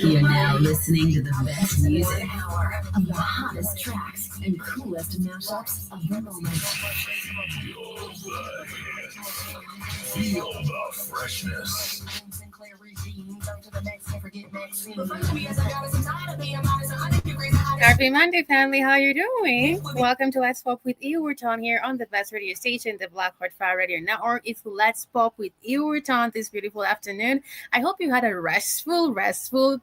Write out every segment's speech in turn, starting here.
You're now listening to the best music of the hottest tracks and coolest mashups of the moment. Feel the freshness. Happy Monday, family. How you doing? Welcome to Let's Pop with Ewerton here on the best radio station, the Blackheart Fire Radio Network. It's Let's Pop with Ewerton this beautiful afternoon. I hope you had a beautiful, restful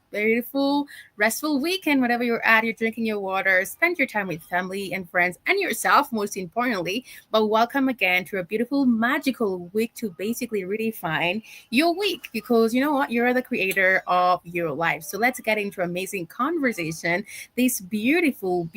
weekend. Whatever you're at, you're drinking your water, spend your time with family and friends and yourself, most importantly. But welcome again to a beautiful, magical week to basically redefine your week, because you know what, you're the creator of your life. So let's get into amazing conversation this beautiful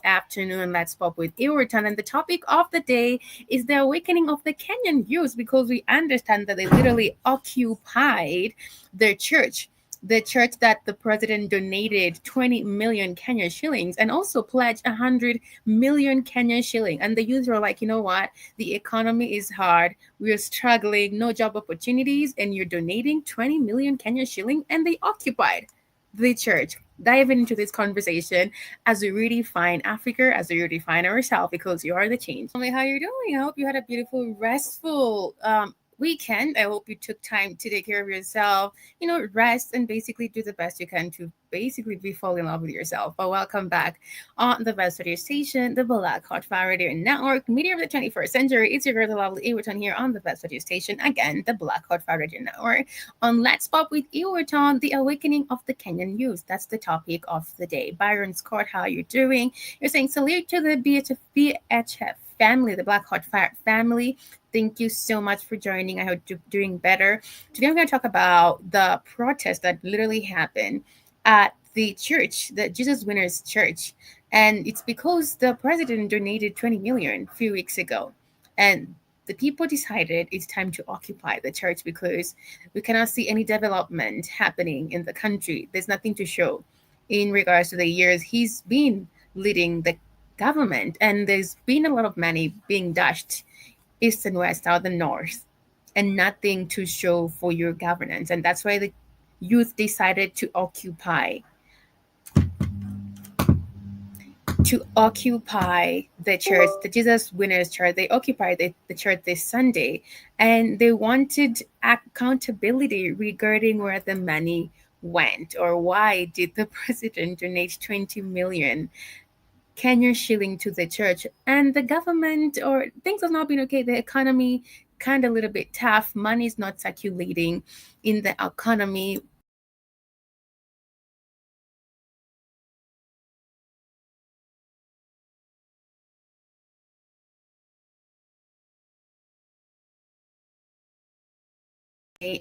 afternoon. Let's pop with Iwerton, and the topic of the day is the awakening of the Kenyan youth, because we understand that they literally occupied their church, the church that the president donated 20 million Kenyan shillings and also pledged 100 million Kenyan shilling. And the youth were like, you know what? The economy is hard. We're struggling, no job opportunities, and you're donating 20 million Kenyan shilling, and they occupied the church. Diving into this conversation as we redefine Africa, as we redefine ourselves, because you are the change. Tell me how you're doing. I hope you had a beautiful, restful weekend. I hope you took time to take care of yourself, rest and basically do the best you can to basically be fall in love with yourself. But welcome back on the best radio station, the Black Hot Fire Radio Network, media of the 21st century. It's your girl, the lovely Ewerton, here on the best radio station, again, the Black Hot Fire Radio Network. On Let's Pop with Ewerton, the awakening of the Kenyan youth. That's the topic of the day. Byron Scott, how are you doing? You're saying salute to the BHF family, the Black Hot Fire family. Thank you so much for joining. I hope you're doing better. Today I'm going to talk about the protest that literally happened at the church, the Jesus Winners Church. And it's because the president donated 20 million a few weeks ago. And the people decided it's time to occupy the church because we cannot see any development happening in the country. There's nothing to show in regards to the years he's been leading the government. And there's been a lot of money being dashed east and west, south and north, and nothing to show for your governance. And that's why the youth decided to occupy the church, the Jesus Winners Church. They occupied the church this Sunday, and they wanted accountability regarding where the money went, or why did the president donate 20 million Kenyan shilling to the church, and the government, or things have not been okay. The economy kind of a little bit tough. Money is not circulating in the economy.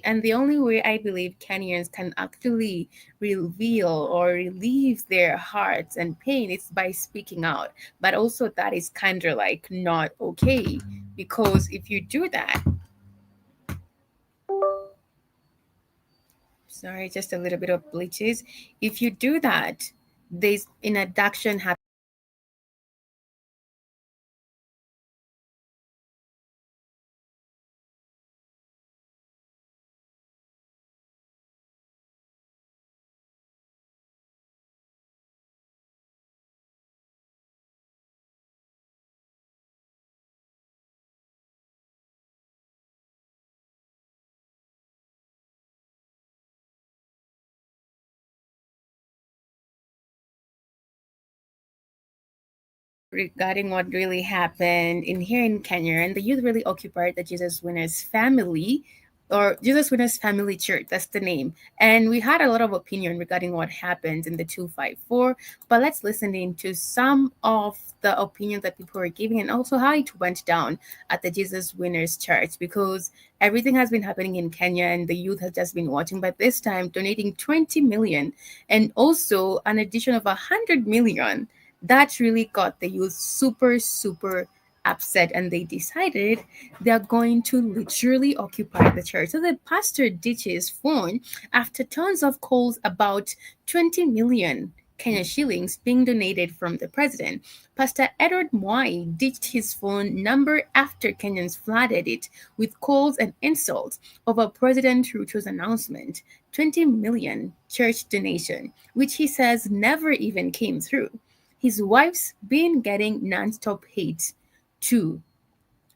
And the only way I believe Kenyans can actually reveal or relieve their hearts and pain is by speaking out. But also that is kind of like not okay, because if you do that, sorry, just a little bit of glitches. If you do that, there's an adduction happening. Regarding what really happened in here in Kenya, and the youth really occupied the Jesus Winners family, or Jesus Winners Family Church. That's the name. And we had a lot of opinion regarding what happened in the 254. But let's listen into some of the opinion that people were giving, and also how it went down at the Jesus Winners Church, because everything has been happening in Kenya and the youth has just been watching. But this time, donating 20 million and also an addition of 100 million, that really got the youth super upset, and they decided they're going to literally occupy the church. So the pastor ditches phone after tons of calls about 20 million Kenya shillings being donated from the president. Pastor Edward Mwai ditched his phone number after Kenyans flooded it with calls and insults over President Ruto's announcement, 20 million church donation, which he says never even came through. His wife's been getting non-stop hate too.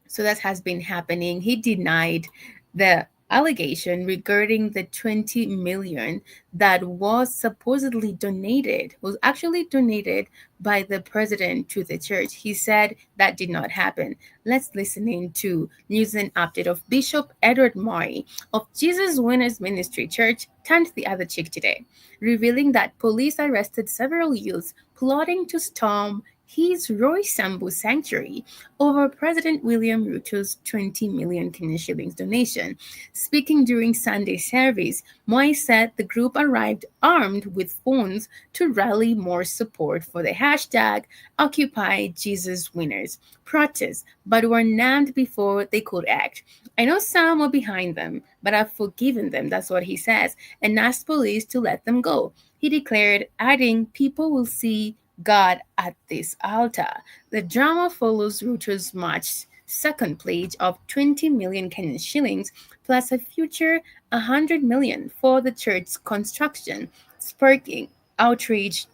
So that has been happening. He denied the allegation regarding the 20 million that was supposedly donated, was actually donated by the president to the church. He said that did not happen. Let's listen in to news and update of Bishop Edward Murray of Jesus Winners Ministry Church turned the other cheek today, revealing that police arrested several youths plotting to storm his Roy Sambu sanctuary over President William Ruto's 20 million Kenyan shillings donation. Speaking during Sunday service, Moi said the group arrived armed with phones to rally more support for the hashtag Occupy Jesus Winners protest, but were nabbed before they could act. I know some were behind them, but I've forgiven them, that's what he says, and asked police to let them go. He declared, adding, people will see God at this altar. The drama follows Ruto's March second pledge of 20 million Kenyan shillings plus a future 100 million for the church's construction, sparking outrage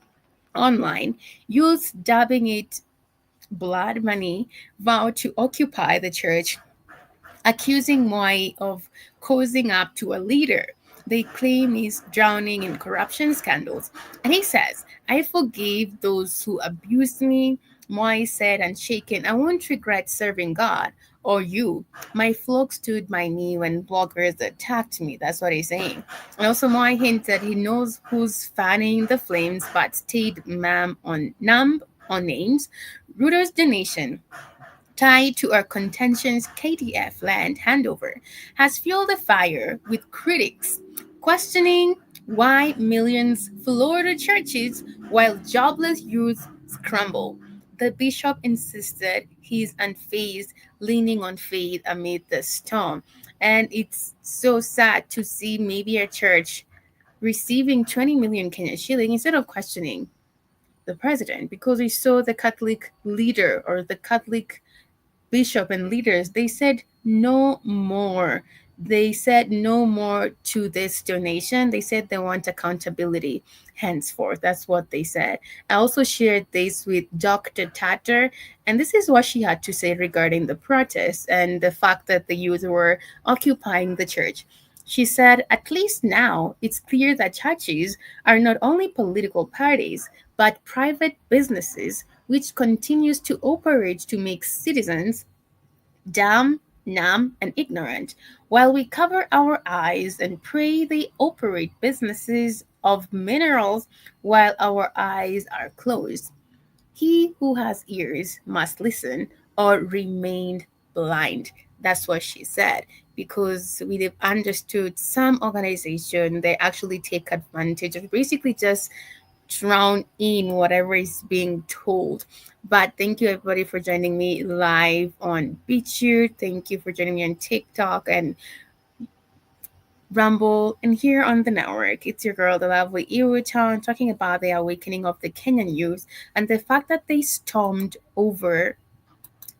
online. Youths dubbing it blood money vowed to occupy the church, accusing Moi of cozying up to a leader they claim is drowning in corruption scandals. And he says, I forgave those who abused me. Moi said, unshaken, I won't regret serving God or you. My flock stood by me when bloggers attacked me. That's what he's saying. And also, Moi hinted he knows who's fanning the flames, but stayed numb on names. Ruto's donation, tied to our contentious KDF land handover, has fueled the fire with critics questioning why millions floor the churches while jobless youths scramble. The bishop insisted he's unfazed, leaning on faith amid the storm. And it's so sad to see maybe a church receiving 20 million Kenyan shilling instead of questioning the president, because we saw the Catholic leader or the Catholic bishop and leaders, they said no more. They said no more to this donation. They said they want accountability henceforth. That's what they said. I also shared this with Dr. Tatter, and this is what she had to say regarding the protests and the fact that the youth were occupying the church. She said, at least now it's clear that churches are not only political parties, but private businesses which continues to operate to make citizens dumb, numb, and ignorant, while we cover our eyes and pray they operate businesses of minerals while our eyes are closed. He who has ears must listen or remain blind. That's what she said. Because we've understood some organization, they actually take advantage of basically just drown in whatever is being told. But thank you everybody for joining me live on BitChute. Thank you for joining me on TikTok and Rumble and here on the network. It's your girl, the lovely Iruchan, talking about the awakening of the Kenyan youth and the fact that they stormed over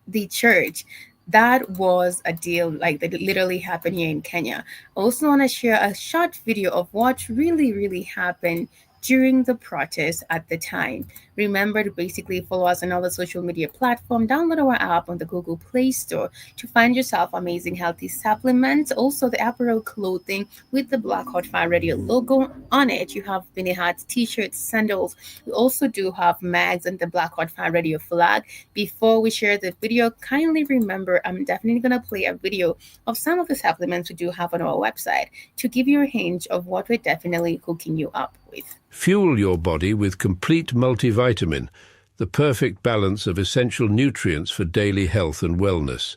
the church. That was a deal like that literally happened here in Kenya. I also want to share a short video of what really happened during the protest at the time. Remember to basically follow us on all the social media platforms. Download our app on the Google Play Store to find yourself amazing healthy supplements. Also, the apparel clothing with the Black Hot Fire Radio logo on it. You have mini hats, t-shirts, sandals. We also do have mags and the Black Hot Fire Radio flag. Before we share the video, kindly remember I'm definitely going to play a video of some of the supplements we do have on our website to give you a hint of what we're definitely hooking you up with. Fuel your body with complete multivitamin, the perfect balance of essential nutrients for daily health and wellness.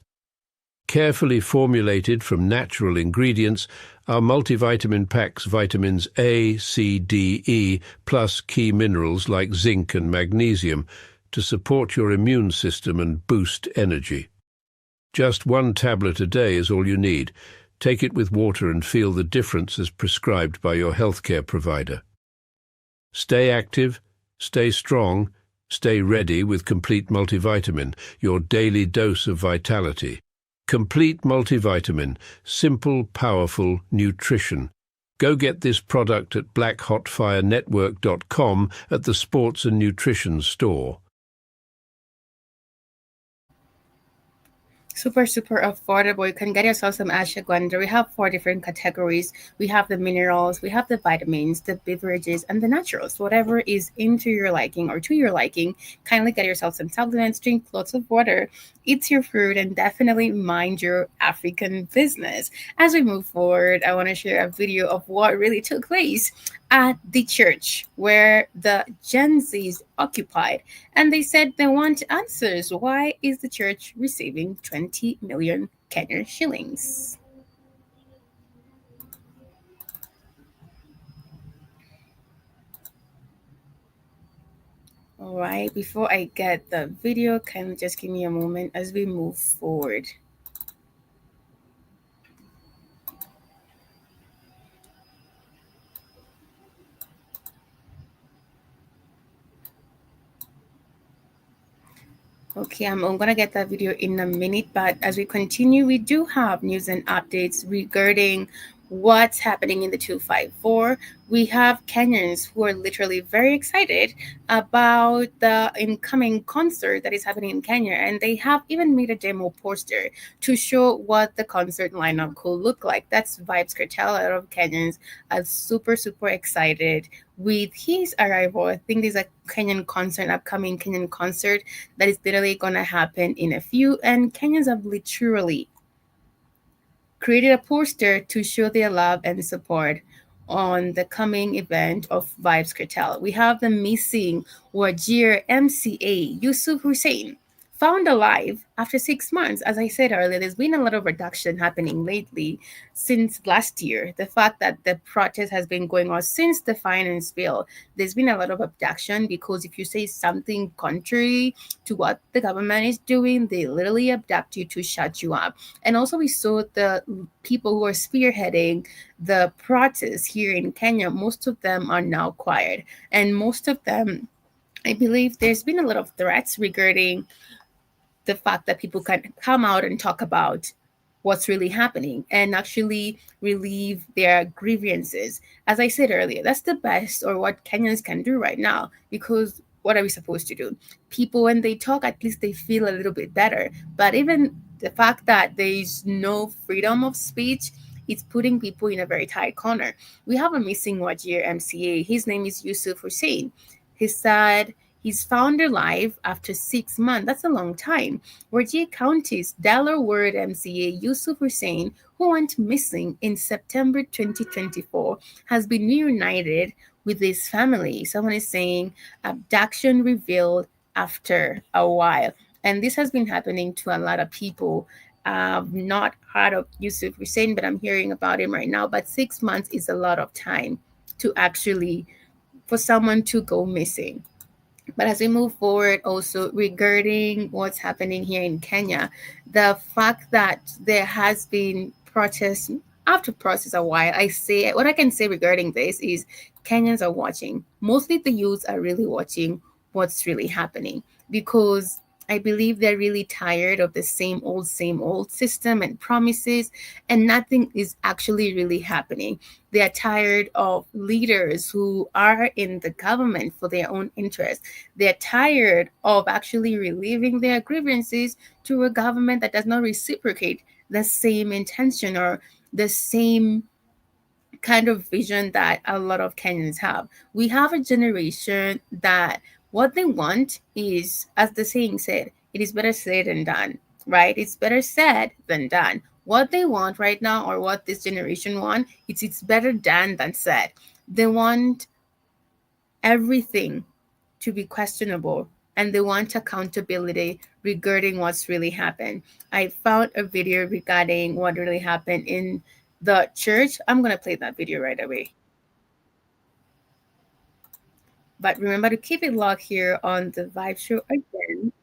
Carefully formulated from natural ingredients, our multivitamin packs vitamins A, C, D, E, plus key minerals like zinc and magnesium to support your immune system and boost energy. Just one tablet a day is all you need. Take it with water and feel the difference as prescribed by your healthcare provider. Stay active, Stay strong, stay ready with Complete Multivitamin, your daily dose of vitality. Complete Multivitamin, simple, powerful nutrition. Go get this product at blackhotfirenetwork.com at the Sports and Nutrition store. Super, super affordable. You can get yourself some ashwagandha. We have 4 different categories. We have the minerals, we have the vitamins, the beverages, and the naturals. Whatever is into your liking or to your liking, kindly get yourself some supplements, drink lots of water, eat your fruit, and definitely mind your African business. As we move forward, I want to share a video of what really took place at the church where the Gen Zs occupied, and they said they want answers. Why is the church receiving 20 million Kenyan shillings? All right, before I get the video, can you just give me a moment as we move forward? Okay, I'm gonna get that video in a minute, but as we continue, we do have news and updates regarding what's happening in the 254. We have Kenyans who are literally very excited about the incoming concert that is happening in Kenya, and they have even made a demo poster to show what the concert lineup could look like. That's Vibes Cartel. A lot of Kenyans are super, super excited with his arrival. I think there's a Kenyan concert, upcoming Kenyan concert that is literally going to happen in a few, and Kenyans have literally created a poster to show their love and support on the coming event of Vibes Cartel. We have the missing Wajir MCA Yusuf Hussein, found alive after 6 months. As I said earlier, there's been a lot of reduction happening lately since last year. The fact that the protest has been going on since the finance bill, there's been a lot of abduction, because if you say something contrary to what the government is doing, they literally abduct you to shut you up. And also, we saw the people who are spearheading the protests here in Kenya, most of them are now quiet. And most of them, I believe there's been a lot of threats regarding the fact that people can come out and talk about what's really happening and actually relieve their grievances. As I said earlier, that's the best, or what Kenyans can do right now, because what are we supposed to do? People, when they talk, at least they feel a little bit better. But even the fact that there's no freedom of speech, it's putting people in a very tight corner. We have a missing Wajir MCA. His name is Yusuf Hussein. He said he's found alive after 6 months. That's a long time. Wajir County's Dallar Ward MCA Yusuf Hussein, who went missing in September 2024, has been reunited with his family. Someone is saying abduction revealed after a while. And this has been happening to a lot of people. I've not heard of Yusuf Hussein, but I'm hearing about him right now. But 6 months is a lot of time to actually, for someone to go missing. But as we move forward, also regarding what's happening here in Kenya, the fact that there has been protests after protests a while, I say what I can say regarding this is Kenyans are watching. Mostly the youths are really watching what's really happening, because I believe they're really tired of the same old system and promises, and nothing is actually really happening. They are tired of leaders who are in the government for their own interest. They're tired of actually relieving their grievances to a government that does not reciprocate the same intention or the same kind of vision that a lot of Kenyans have. We have a generation that what they want is, as the saying said, it is better said than done, right? It's better said than done. What they want right now, or what this generation want, it's better done than said. They want everything to be questionable, and they want accountability regarding what's really happened. I found a video regarding what really happened in the church. I'm going to play that video right away. But remember to keep it locked here on the Vibe Show again.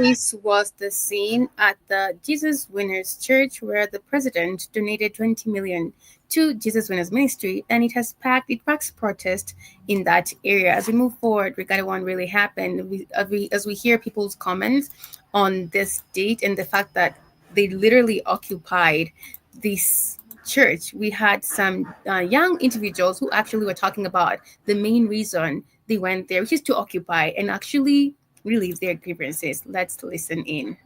This was the scene at the Jesus Winners Church where the president donated 20 million to Jesus Winners Ministry, and it packs protest in that area. As we move forward regarding what really happened, as we hear people's comments on this date and the fact that they literally occupied this church, we had some young individuals who actually were talking about the main reason they went there, which is to occupy and actually relieve their grievances. Let's listen in.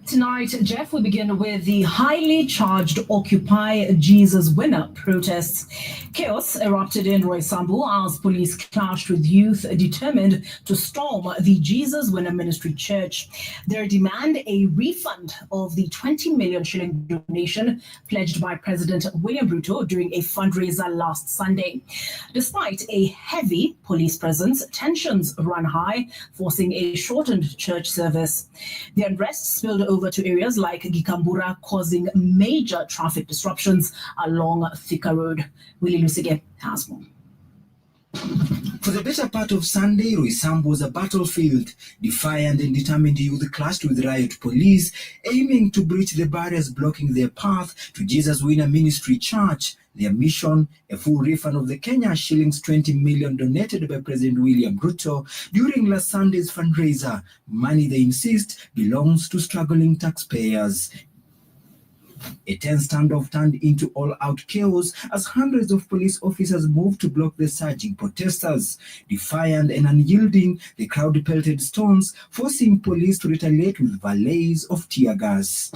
Tonight, Jeff, we begin with the highly charged Occupy Jesus Winner protests. Chaos erupted in Roysambu as police clashed with youth determined to storm the Jesus Winner Ministry Church. They demand a refund of the 20 million shilling donation pledged by President William Ruto during a fundraiser last Sunday. Despite a heavy police presence, tensions ran high, forcing a shortened church service. The unrest spilled over to areas like Gikambura, causing major traffic disruptions along Thika Road. Willie Lusige has more. For the better part of Sunday, Roysambu was a battlefield. Defiant and determined youth clashed with riot police, aiming to breach the barriers blocking their path to Jesus Winner Ministry Church. Their mission, a full refund of the Kenya shillings 20 million donated by President William Ruto during last Sunday's fundraiser. Money, they insist, belongs to struggling taxpayers. A tense standoff turned into all-out chaos as hundreds of police officers moved to block the surging protesters. Defiant and unyielding, the crowd pelted stones, forcing police to retaliate with volleys of tear gas.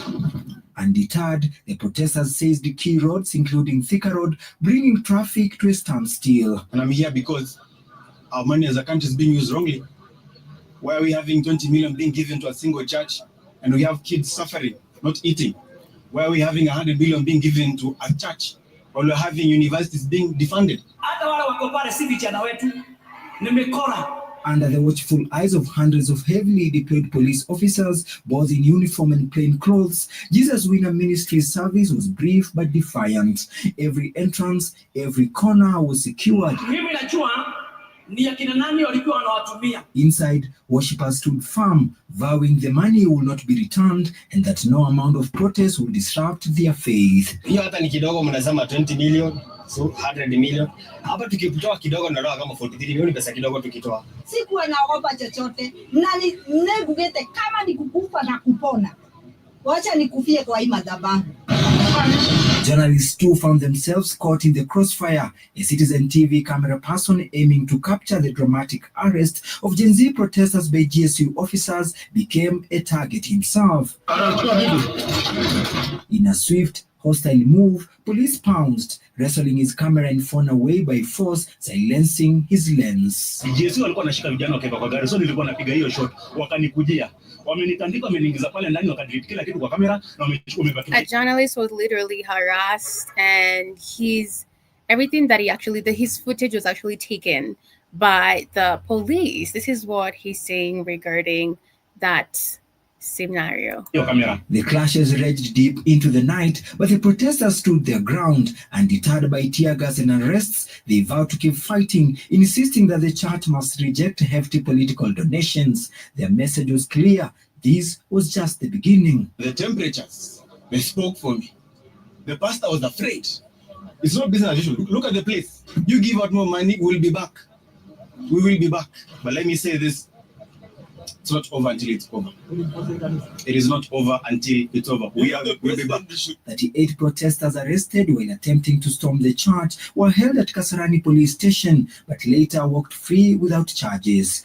Undeterred, the protesters seized the key roads, including Thika Road, bringing traffic to a standstill. And I'm here because our money as a country is being used wrongly. Why are we having 20 million being given to a single church and we have kids suffering, not eating? Why are we having 100 million being given to a church while we're having universities being defunded? Under the watchful eyes of hundreds of heavily deployed police officers, both in uniform and plain clothes, Jesus Winner Ministry service was brief but defiant. Every entrance, every corner was secured. Inside, worshippers stood firm, vowing the money will not be returned and that no amount of protest will disrupt their faith. Hiyo hata ni kidogo mnasema 20 million, so 100 million. Hapa tukitoa kidogo ndio kama 43 milioni pesa kidogo tukitoa. Sikuwa naogopa chochote. Na negugete kama ni kukufa na kupona. Wacha nikufie kwa hii madhabahu. Journalists too found themselves caught in the crossfire. A Citizen TV camera person aiming to capture the dramatic arrest of Gen Z protesters by GSU officers became a target himself. In a swift, hostile move, police pounced, wrestling his camera and phone away by force, silencing his lens. GSU walikuwa wanashika vijana wakiwa kwa gari, so nilikuwa napiga hiyo shot, wakanikujia. Wamenitandika, wameniingiza pale ndani, wakadelete kila kitu kwa kamera na wamebaki. A journalist was literally harassed, and his footage was actually taken by the police. This is what he's saying regarding that scenario. The clashes raged deep into the night, but the protesters stood their ground. Undeterred by tear gas and arrests, they vowed to keep fighting, insisting that the church must reject hefty political donations. Their message was clear. This was just the beginning. The temperatures, they spoke for me. The pastor was afraid. It's not business as usual. Look at the place. You give out more money, we'll be back. We will be back. But let me say this. It's not over until it's over. It is not over until it's over. We'll be back. 38 protesters arrested while attempting to storm the church were held at Kasarani police station, but later walked free without charges.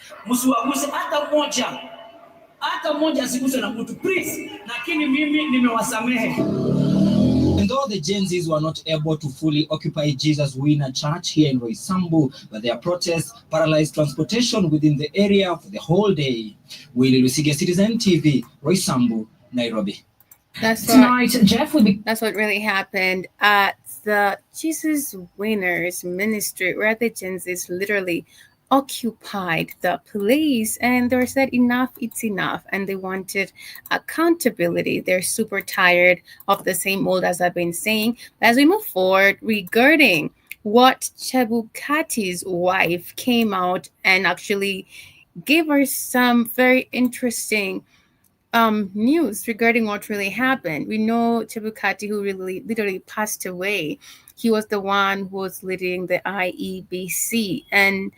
And though the Gen Zs were not able to fully occupy Jesus Winner Church here in Roysambu, but their protests paralyzed transportation within the area for the whole day. Willie Lusige, Citizen TV, Roysambu, Nairobi. That's what really happened at the Jesus Winners Ministry, where the Gen Zs literally occupied the place, and they said enough, it's enough, and they wanted accountability. They're super tired of the same old, as I've been saying. As we move forward regarding what Chebukati's wife came out and actually gave us some very interesting news regarding what really happened. We know Chebukati, who really literally passed away. He was the one who was leading the IEBC, and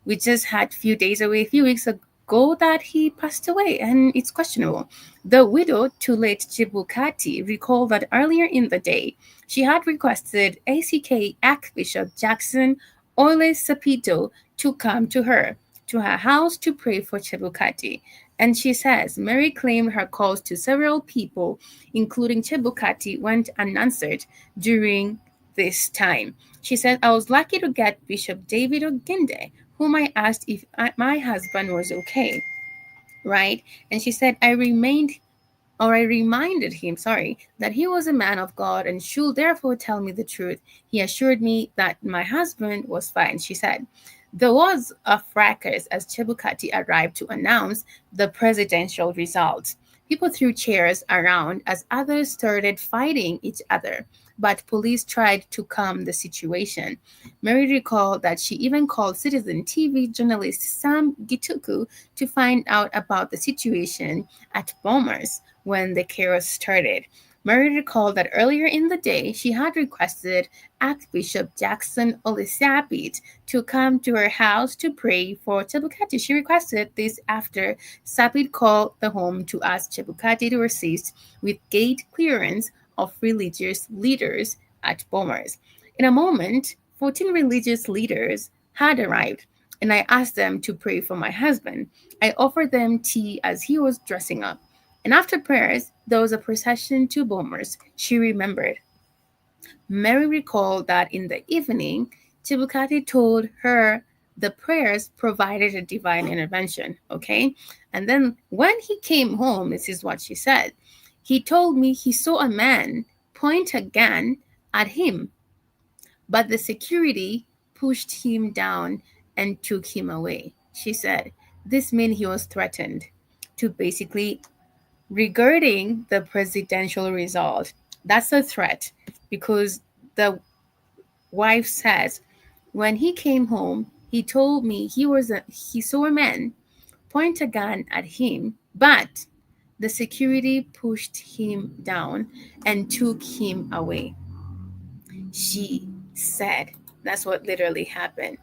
we just had a few weeks ago, that he passed away, and it's questionable. The widow to late Chebukati recalled that earlier in the day, she had requested ACK Archbishop Jackson Ole Sapito to come to her house to pray for Chebukati. And she says Mary claimed her calls to several people, including Chebukati, went unanswered during this time. She said, I was lucky to get Bishop David Ogende, whom I asked if my husband was okay, right? And she said, I reminded him, that he was a man of God and should therefore tell me the truth. He assured me that my husband was fine. She said, there was a fracas as Chebukati arrived to announce the presidential results. People threw chairs around as others started fighting each other, but police tried to calm the situation. Mary recalled that she even called Citizen TV journalist Sam Gituku to find out about the situation at Bombers when the chaos started. Mary recalled that earlier in the day she had requested Archbishop Jackson Olisapit to come to her house to pray for Chebukati. She requested this after Sapit called the home to ask Chebukati to assist with gate clearance of religious leaders at Bombers. In a moment, 14 religious leaders had arrived, and I asked them to pray for my husband. I offered them tea as he was dressing up. And after prayers, there was a procession to Bombers. She remembered. Mary recalled that in the evening, Chibukati told her the prayers provided a divine intervention. Okay. And then when he came home, this is what she said. He told me he saw a man point a gun at him, but the security pushed him down and took him away. She said this meant he was threatened to basically regarding the presidential result. That's a threat because the wife says when he came home, he told me he saw a man point a gun at him, but the security pushed him down and took him away. She said that's what literally happened.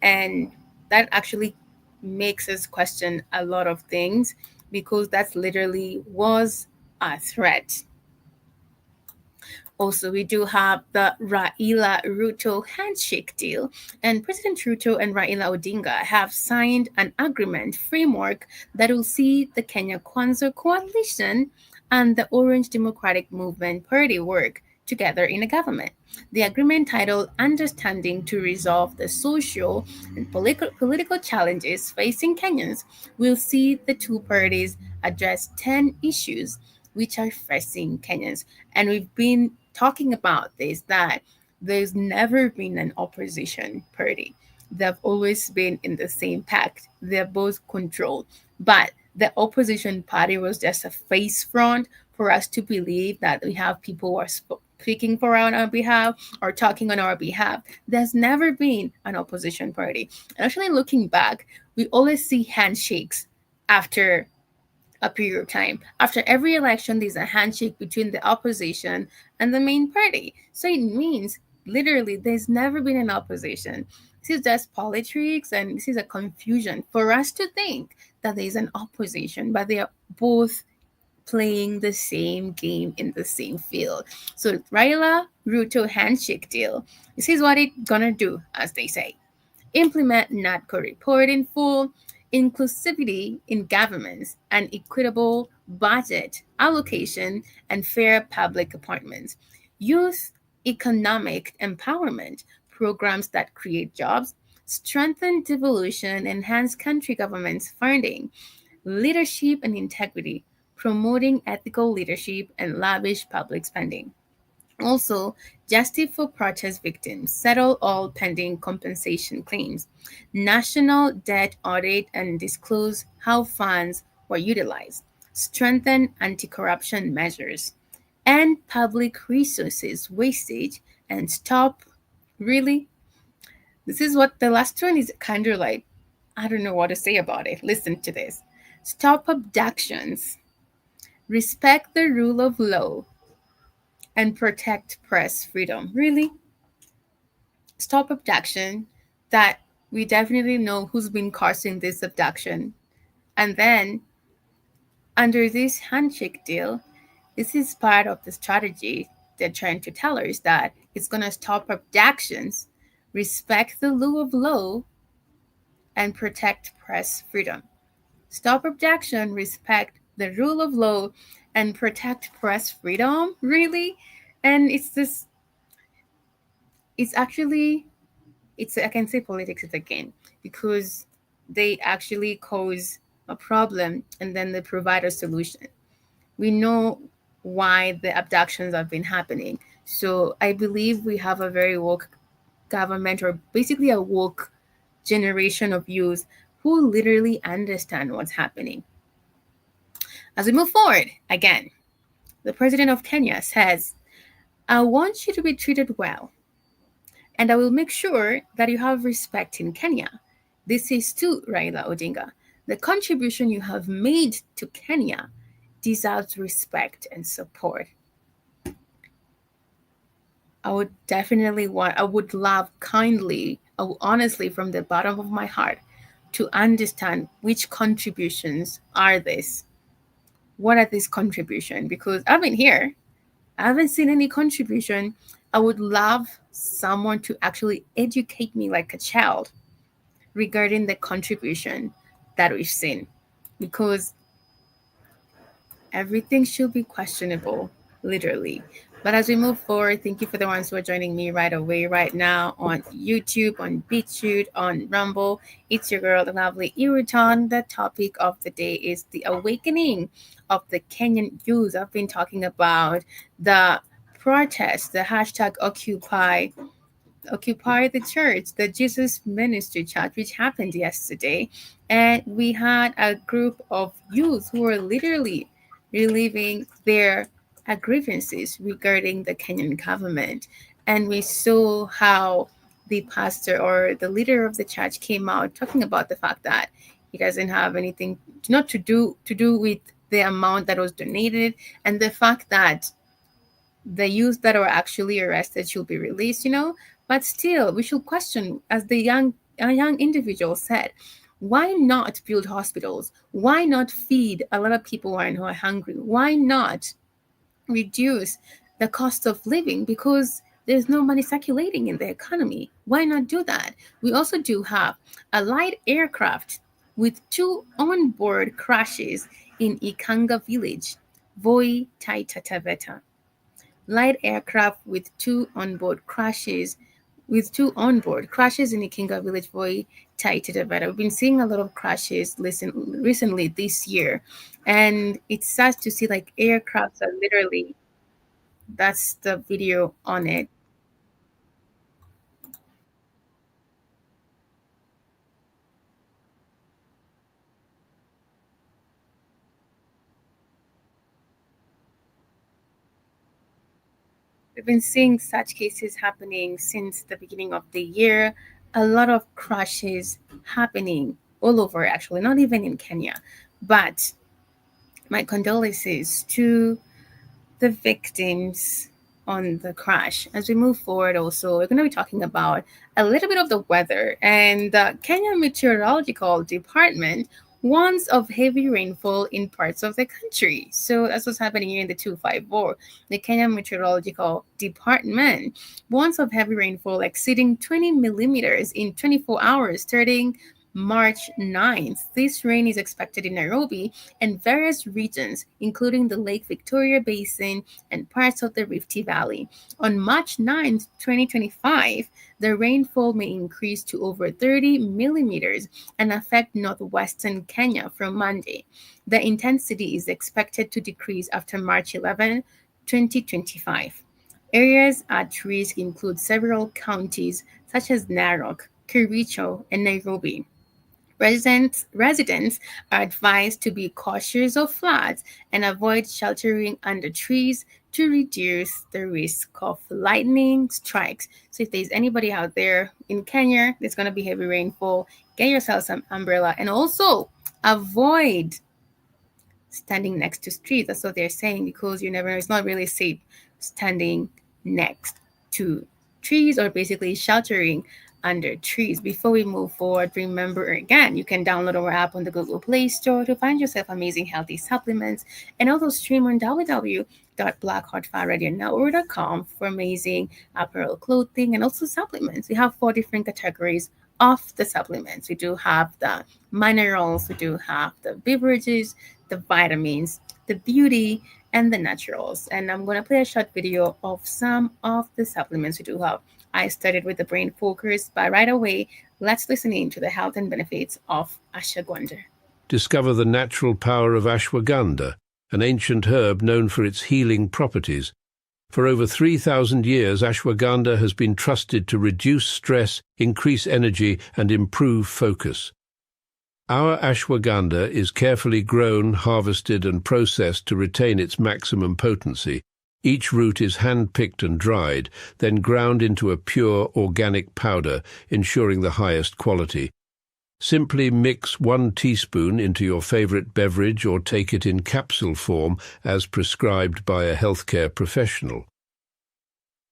And that actually makes us question a lot of things because that's literally was a threat. Also, we do have the Raila Ruto handshake deal, and President Ruto and Raila Odinga have signed an agreement framework that will see the Kenya Kwanza coalition and the Orange Democratic Movement Party work together in a government. The agreement, titled Understanding to Resolve the Social and Political Challenges Facing Kenyans, will see the two parties address 10 issues which are facing Kenyans. And we've been talking about this, that there's never been an opposition party. They've always been in the same pact. They're both controlled. But the opposition party was just a face front for us to believe that we have people who are speaking for our behalf or talking on our behalf. There's never been an opposition party. And actually, looking back, we always see handshakes after a period of time. After every election, there's a handshake between the opposition and the main party. So it means literally there's never been an opposition. This is just politics and this is a confusion for us to think that there's an opposition, but they are both playing the same game in the same field. So Raila Ruto handshake deal. This is what it's gonna do, as they say. Implement NATCO report in full, inclusivity in governments, and equitable budget allocation and fair public appointments. Youth economic empowerment programs that create jobs, strengthen devolution, enhance country government's funding, leadership and integrity, promoting ethical leadership and lavish public spending. Also, justice for protest victims, settle all pending compensation claims, national debt audit and disclose how funds were utilized, strengthen anti corruption measures, end public resources wastage, and stop. Really? This is what the last one is kind of like I don't know what to say about it. Listen to this. Stop abductions, respect the rule of law, and protect press freedom. Really? Stop abduction, that we definitely know who's been causing this abduction. And then, under this handshake deal, this is part of the strategy they're trying to tell us, that it's going to stop abductions, respect the rule of law, and protect press freedom. Stop abduction, respect the rule of law, and protect press freedom? Really? And it's this, it's actually, it's, I can say politics is again, because they actually cause a problem and then they provide a solution. We know why the abductions have been happening. So I believe we have a very woke government, or basically a woke generation of youth who literally understand what's happening. As we move forward, again, the president of Kenya says, I want you to be treated well, and I will make sure that you have respect in Kenya. This is to Raila Odinga. The contribution you have made to Kenya deserves respect and support. I would love kindly, honestly, from the bottom of my heart, to understand which contributions are this. What are these contributions? Because I've been here, I haven't seen any contribution. I would love someone to actually educate me like a child regarding the contribution that we've seen, because everything should be questionable, literally. But as we move forward, thank you for the ones who are joining me right away, right now on YouTube, on BitChute, on Rumble. It's your girl, the lovely Iruton. The topic of the day is the awakening of the Kenyan youth. I've been talking about the protest, the hashtag Occupy the Church, the Jesus Ministry Church, which happened yesterday. And we had a group of youth who were literally relieving their grievances regarding the Kenyan government. And we saw how the pastor or the leader of the church came out talking about the fact that he doesn't have anything not to do with the amount that was donated, and the fact that the youth that are actually arrested should be released, but still we should question, as the young individual said, why not build hospitals? Why not feed a lot of people who are hungry? Why not reduce the cost of living? Because there's no money circulating in the economy. Why not do that? We also do have a light aircraft with 2 onboard crashes in Ikanga village, Voi Taita Taveta. Light aircraft with 2 onboard crashes in Ikinga village, Voi Taita Taveta. We've been seeing a lot of crashes recently this year, and it's sad to see like aircrafts are literally, that's the video on it. We've been seeing such cases happening since the beginning of the year. A lot of crashes happening all over, actually, not even in Kenya. But my condolences to the victims on the crash. As we move forward, also, we're going to be talking about a little bit of the weather. And the Kenya Meteorological Department warns of heavy rainfall in parts of the country. So that's what's happening here in the 254. The Kenya Meteorological Department warns of heavy rainfall exceeding 20 millimeters in 24 hours starting March 9th. This rain is expected in Nairobi and various regions, including the Lake Victoria Basin and parts of the Rift Valley. On March 9th, 2025, the rainfall may increase to over 30 millimeters and affect northwestern Kenya from Monday. The intensity is expected to decrease after March 11, 2025. Areas at risk include several counties such as Narok, Kericho, and Nairobi. Residents are advised to be cautious of floods and avoid sheltering under trees to reduce the risk of lightning strikes. So if there's anybody out there in Kenya, there's going to be heavy rainfall, get yourself some umbrella and also avoid standing next to streets. That's what they're saying because you never know. It's not really safe standing next to trees or basically sheltering under trees. Before we move forward, remember again, you can download our app on the Google Play Store to find yourself amazing healthy supplements and also stream on www.blackhotfirenetwork.com for amazing apparel, clothing, and also supplements. We have 4 different categories of the supplements. We do have the minerals, we do have the beverages, the vitamins, the beauty, and the naturals. And I'm going to play a short video of some of the supplements we do have. I started with the brain focus, but right away, let's listen in to the health and benefits of ashwagandha. Discover the natural power of ashwagandha, an ancient herb known for its healing properties. For over 3,000 years, ashwagandha has been trusted to reduce stress, increase energy, and improve focus. Our ashwagandha is carefully grown, harvested, and processed to retain its maximum potency. Each root is hand-picked and dried, then ground into a pure organic powder, ensuring the highest quality. Simply mix 1 teaspoon into your favorite beverage or take it in capsule form as prescribed by a healthcare professional.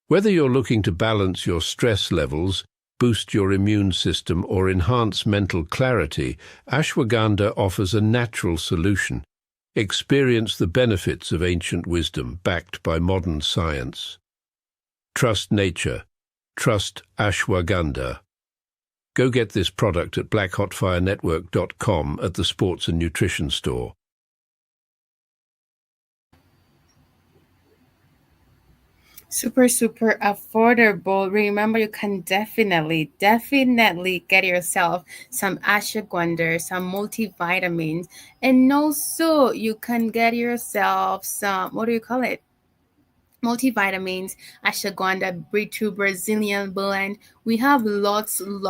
Whether you're looking to balance your stress levels, boost your immune system, or enhance mental clarity, ashwagandha offers a natural solution. Experience the benefits of ancient wisdom backed by modern science. Trust nature. Trust ashwagandha. Go get this product at blackhotfirenetwork.com at the Sports and Nutrition Store. Super affordable. Remember, you can definitely get yourself some ashwagandha, some multivitamins, and also you can get yourself some, what do you call it? Multivitamins, ashwagandha, B2 Brazilian blend. We have lots and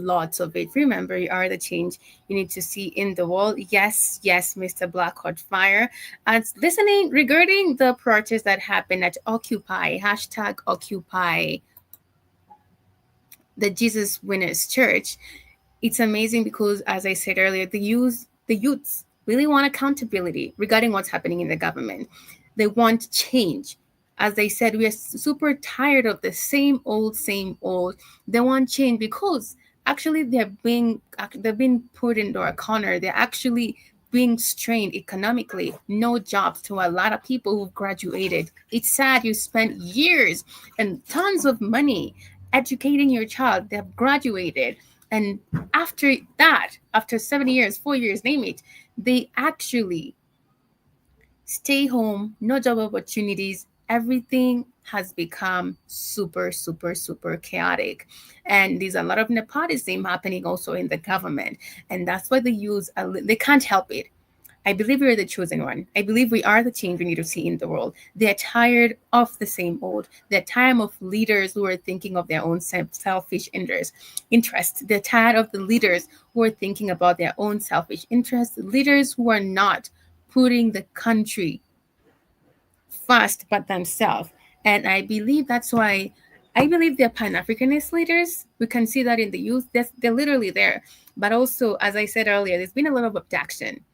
lots of it. Remember, you are the change you need to see in the world. Yes, Mr. Blackhot Fire. And listening regarding the protest that happened at Occupy, #Occupy the Jesus Winners Church. It's amazing because, as I said earlier, the youths really want accountability regarding what's happening in the government. They want change. As they said, we are super tired of the same old. They want change because actually they're being put into a corner. They're actually being strained economically. No jobs to a lot of people who graduated. It's sad you spent years and tons of money educating your child. They have graduated. And after that, after 7 years, 4 years, name it, they actually stay home, no job opportunities. Everything has become super chaotic. And there's a lot of nepotism happening also in the government. And that's why they can't help it. I believe we are the chosen one. I believe we are the change we need to see in the world. They're tired of the same old. They're tired of leaders who are thinking of their own selfish interests. They're tired of the leaders who are thinking about their own selfish interests. Leaders who are not putting the country first but themselves. And I believe that's why I believe they're Pan-Africanist leaders. We can see that in the youth. They're literally there. But also, as I said earlier, there's been a lot of abduction.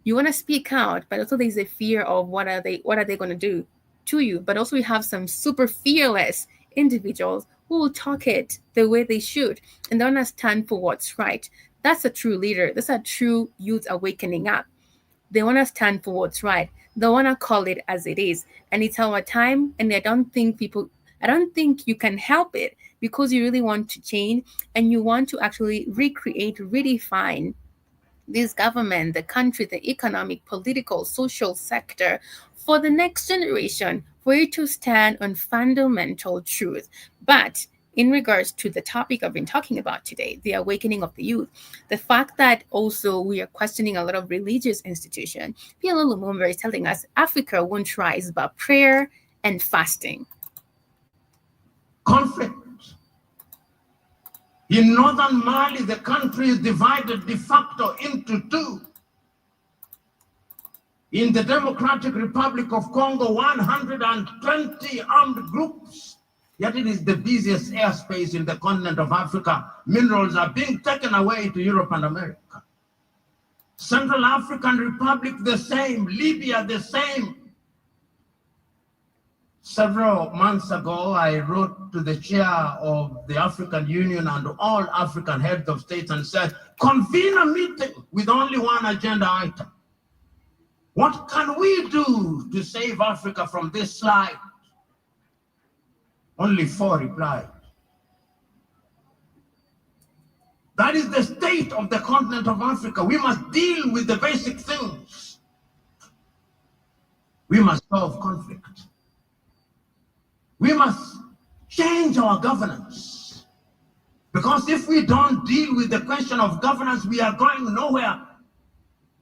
You want to speak out, but also there's a fear of what are they going to do to you. But also we have some super fearless individuals who will talk it the way they should and they want to stand for what's right. That's a true leader. That's a true youth awakening up. They want to stand for what's right. They want to call it as it is. And it's our time. And I don't think you can help it because you really want to change and you want to actually recreate, redefine this government, the country, the economic, political, social sector for the next generation, for it to stand on fundamental truth. But in regards to the topic I've been talking about today, the awakening of the youth, the fact that also we are questioning a lot of religious institutions, P.L. Lumumba is telling us Africa won't rise but prayer and fasting. Conflict In northern Mali, the country is divided de facto into two. In the Democratic Republic of Congo, 120 armed groups, yet it is the busiest airspace in the continent of Africa. Minerals are being taken away to Europe and America. Central African Republic, the same. Libya, the same. Several months ago, I wrote to the chair of the African Union and all African heads of states and said, convene a meeting with only one agenda item. What can we do to save Africa from this slide? Only 4 replied. That is the state of the continent of Africa. We must deal with the basic things. We must solve conflict. We must change our governance. Because if we don't deal with the question of governance, we are going nowhere.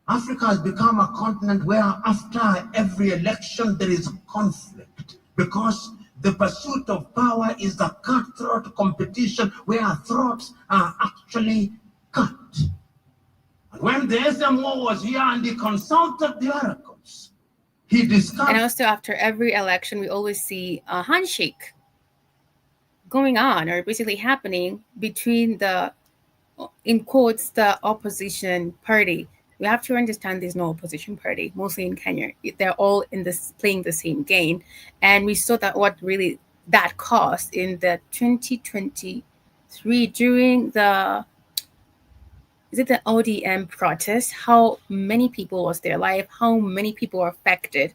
Africa has become a continent where after every election there is conflict. Because the pursuit of power is a cutthroat competition where throats are actually cut. And when the SMO was here and he consulted the oracles, he discovered... And also after every election, we always see a handshake going on or basically happening between the, in quotes, the opposition party. We have to understand there's no opposition party, mostly in Kenya. They're all in this playing the same game. And we saw that what really that cost in the 2023 during the, is it the ODM protest, how many people lost their life, how many people are affected.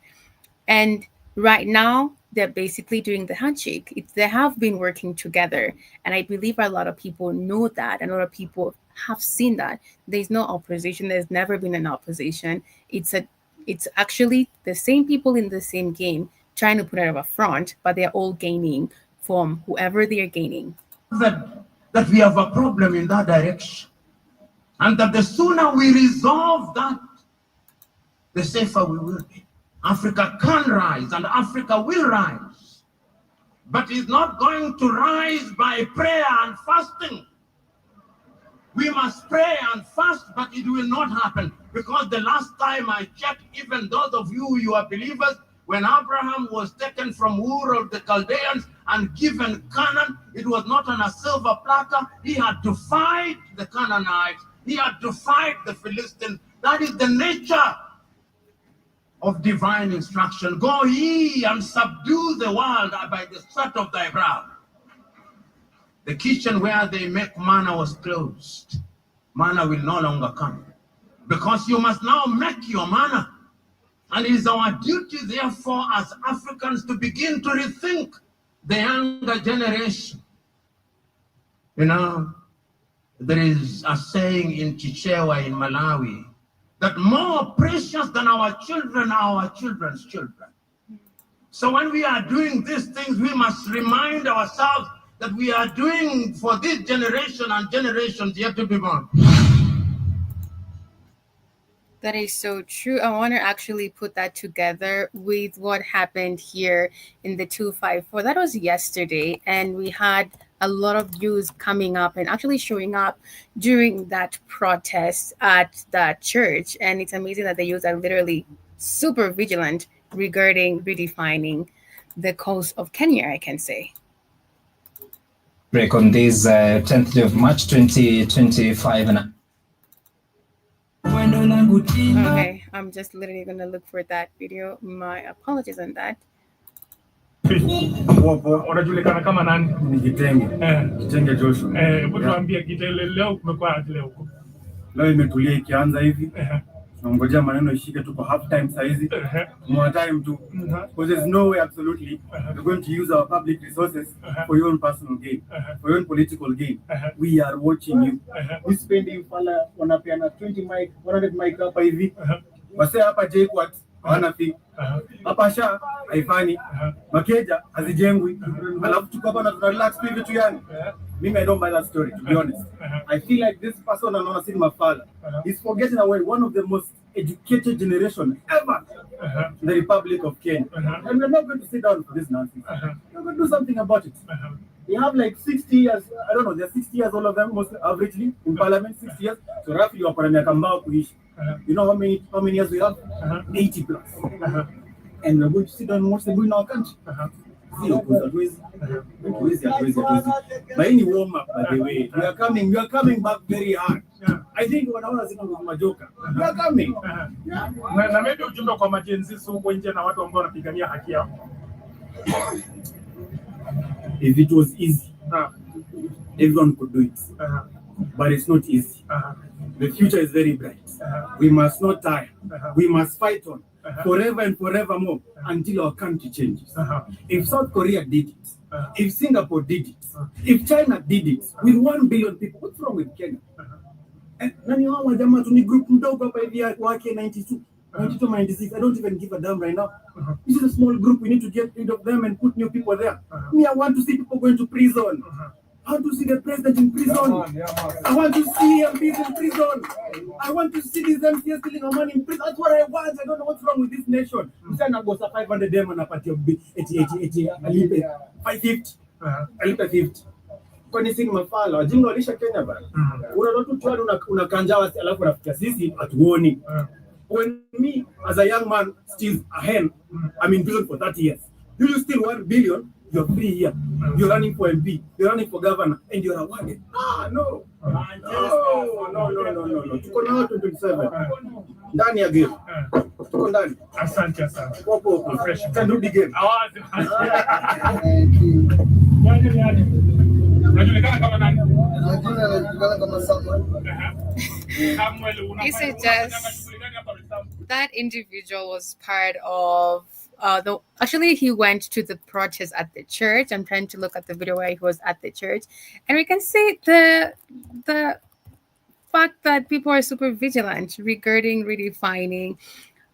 And right now, they're basically doing the handshake. They have been working together. And I believe a lot of people know that. And a lot of people have seen that. There's no opposition. There's never been an opposition. It's actually the same people in the same game trying to put it up a front, but they're all gaining from whoever they're gaining. That we have a problem in that direction. And that the sooner we resolve that, the safer we will be. Africa can rise and Africa will rise. But it's not going to rise by prayer and fasting. We must pray and fast, but it will not happen. Because the last time I checked, even those of you are believers, when Abraham was taken from Ur of the Chaldeans and given Canaan, it was not on a silver platter. He had to fight the Canaanites. He had to fight the Philistines. That is the nature of divine instruction. Go ye and subdue the world by the sweat of thy brow. The kitchen where they make manna was closed. Manna will no longer come. Because you must now make your manna. And it is our duty, therefore, as Africans to begin to rethink the younger generation. You know, there is a saying in Chichewa in Malawi that more precious than our children are our children's children. So when we are doing these things, we must remind ourselves that we are doing for this generation and generations yet to be born. That is so true. I want to actually put that together with what happened here in the 254. That was yesterday, and we had a lot of views coming up and actually showing up during that protest at that church. And it's amazing that the youth are literally super vigilant regarding redefining the coast of Kenya, I can say. Break on this 10th day of March 2025. Okay, I'm just literally going to look for that video. My apologies on that. Unajulikana kama nani? Ni Kitenge. Kitenge Joshua. Hebu tuambie Kitenge leo kumekuwa aje leo huko? Leo imetulia ikianza hivi. Tunangojea maneno ishike, tuko half time saizi. More time to because there's no way absolutely we're going to use our public resources for your own personal gain, for your own political gain. We are watching you. We spending pala wanapeana 20 mic, 100 mic hapa hivi. Wase hapa JKUAT hawana fee. Hapa sha haifani. Makeja hazijengwi. Alafu tuko hapa na tuna relax hivi tu yani. Mimi I don't buy that story, to be honest. I feel like this person anaona si mafala. He's forgetting away one of the most educated generation ever in the Republic of Kenya. And we're not going to sit down for this nonsense. We're going to do something about it. They have like 60 years. I don't know. They're 60 years, all of them, most averagely in parliament, 60 years. So roughly, you know how many years we have? 80 plus. And we're going to sit down and watch them do in our country. But any warm up, by the way, we are coming back very hard. I think when I was in Majoka, we are coming. Na maybe ujumbe kwa majenzi huko nje na watu ambao wanapigania haki yao. If it was easy, everyone could do it. But it's not easy. The future is very bright. We must not tire. We must fight on forever and forevermore until our country changes. If South Korea did it, if Singapore did it, if China did it, with 1 billion people, what's wrong with Kenya? Nani hawa jamaa tu ni group mdogo hapa hivi wake 92, 96. I don't even give a damn right now. This is a small group. We need to get rid of them and put new people there. Me, I want to see people going to prison. I want to see the president in prison. I want to see MPs in prison. I want to see these MCs stealing our money in prison. That's what I want. I don't know what's wrong with this nation. Msana gosa 500 dem and a party of 80, 550. 50. Kwani sisi mafala wajinga walisha Kenya bana. Unaona tu unakanjawa alafu unafikia sisi hatuoni. When me as a young man steals a hen, I'm in prison for 30 years. You steal 1 billion, you're free here. You're running for MP, you're running for governor, and you're awarded. No. Tuko na watu 27. Ndani ya game. Tuko ndani. Asante. Popo fresh. Turudi game. Awazi. He suggests that individual was part of actually he went to the protest at the church. I'm trying to look at the video where he was at the church, and we can see the fact that people are super vigilant regarding redefining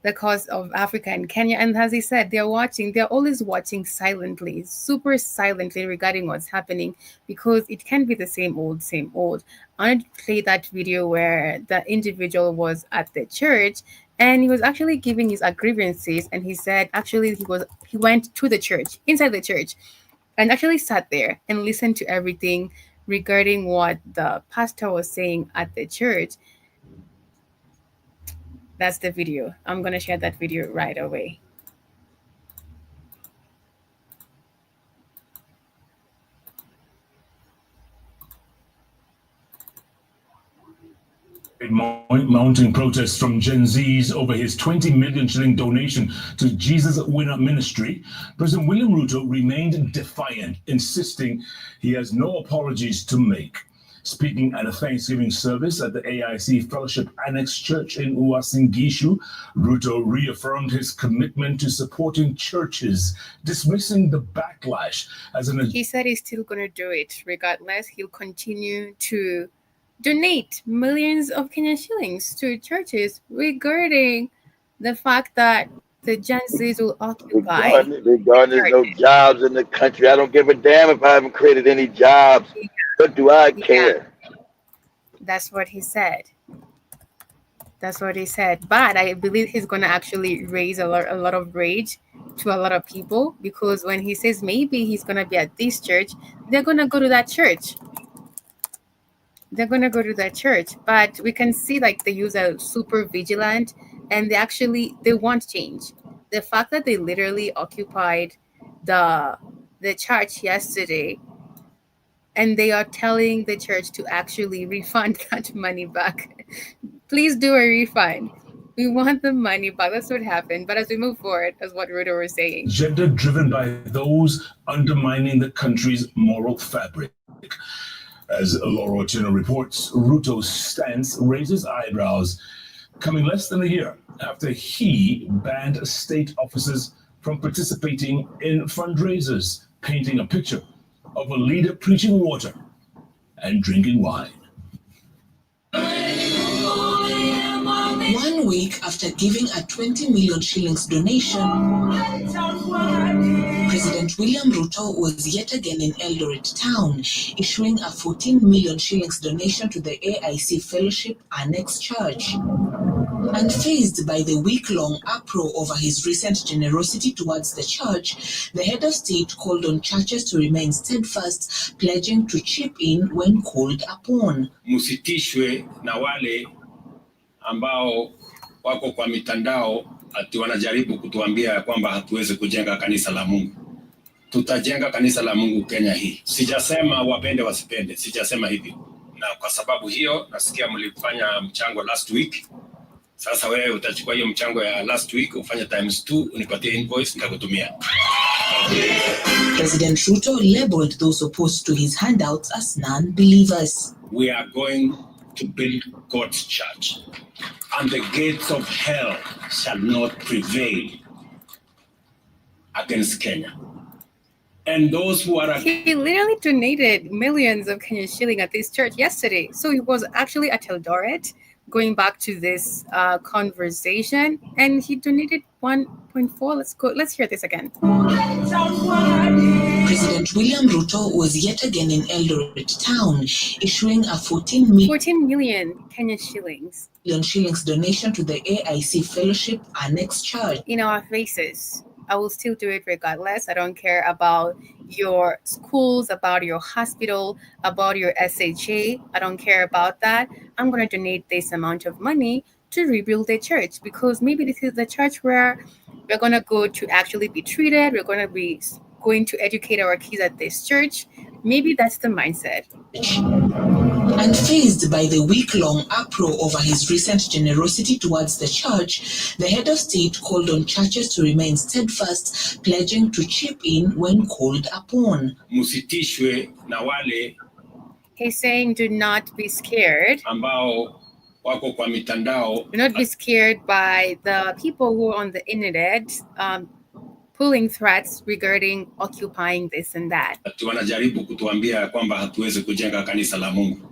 the cause of Africa and Kenya. And as he said, they're always watching silently, super silently regarding what's happening, because it can't be the same old. I wanted to play that video where the individual was at the church and he was actually giving his grievances, and he said actually he went to the church, inside the church, and actually sat there and listened to everything regarding what the pastor was saying at the church. That's the video. I'm going to share that video right away. Mounting protests from Gen Zs over his 20 million shilling donation to Jesus Winner Ministry, President William Ruto remained defiant, insisting he has no apologies to make. Speaking at a Thanksgiving service at the AIC Fellowship Annex Church in Uasin Gishu, Ruto reaffirmed his commitment to supporting churches, dismissing the backlash as an... He said he's still going to do it. Regardless, he'll continue to donate millions of Kenyan shillings to churches regarding the fact that the Gen Zs will occupy. Regarding no jobs in the country. I don't give a damn if I haven't created any jobs. What do I care? That's what he said. But I believe he's going to actually raise a lot of rage to a lot of people, because when he says maybe he's going to be at this church, they're going to go to that church. But we can see like the youth are super vigilant, and they want change. The fact that they literally occupied the church yesterday, and they are telling the church to actually refund that money back. Please do a refund. We want the money back. That's what happened. But as we move forward, that's what Ruto was saying. Agenda driven by those undermining the country's moral fabric. As Laura Otieno reports, Ruto's stance raises eyebrows, coming less than a year after he banned state officers from participating in fundraisers, painting a picture of a leader preaching water and drinking wine. 1 week after giving a 20 million shillings donation, President William Ruto was yet again in Eldoret town, issuing a 14 million shillings donation to the AIC Fellowship Annex Church. Unfazed by the week-long uproar over his recent generosity towards the church, the head of state called on churches to remain steadfast, pledging to chip in when called upon. Musitishwe na wale ambao wako kwa mitandao ati wanajaribu kutuambia kwamba hatuwezi kujenga kanisa la Mungu. Tutajenga kanisa la Mungu Kenya hii. Sijasema wapende wasipende, sijasema hivyo. Na kwa sababu hiyo nasikia mlifanya mchango last week. Sasa wewe utachukua hiyo mchango ya last week ufanye ×2 unipatie invoice nitakutumia. President Ruto labeled those opposed to his handouts as non-believers. We are going to build God's church, and the gates of hell shall not prevail against Kenya. And those who are... He literally donated millions of Kenyan shilling at this church yesterday. So he was actually at Eldoret, going back to this conversation, and he donated 1.4. Let's hear this again. President William Ruto was yet again in Eldoret town, issuing a 14 million Kenyan shillings donation to the AIC Fellowship Annex Church. In our faces. I will still do it regardless. I don't care about your schools, about your hospital, about your SHA. I don't care about that. I'm going to donate this amount of money to rebuild the church, because maybe this is the church where we're going to go to actually be treated. We're going to be going to educate our kids at this church. Maybe that's the mindset. Unfazed by the week-long uproar over his recent generosity towards the church, the head of state called on churches to remain steadfast, pledging to chip in when called upon. Musitishwe na wale. He's saying, do not be scared. Ambao wako kwa mitandao. Do not be scared by the people who are on the internet, pulling threats regarding occupying this and that. Wanajaribu kutuambia kwamba hatuwezi kujenga kanisa la Mungu.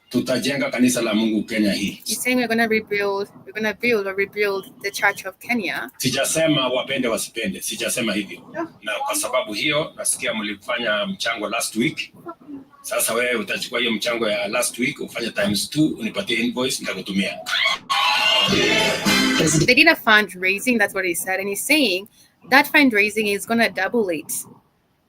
Tutajenga kanisa la Mungu Kenya hii. He's saying we're going to rebuild the Church of Kenya. Sijasema wapende wasipende, sijasema hivyo. Na kwa sababu hiyo nasikia mlifanya mchango last week. Sasa wewe utachukua hiyo mchango ya last week ufanye ×2 unipatie invoice nitakutumia. They did a fundraising, that's what he said, and he's saying that fundraising is going to double it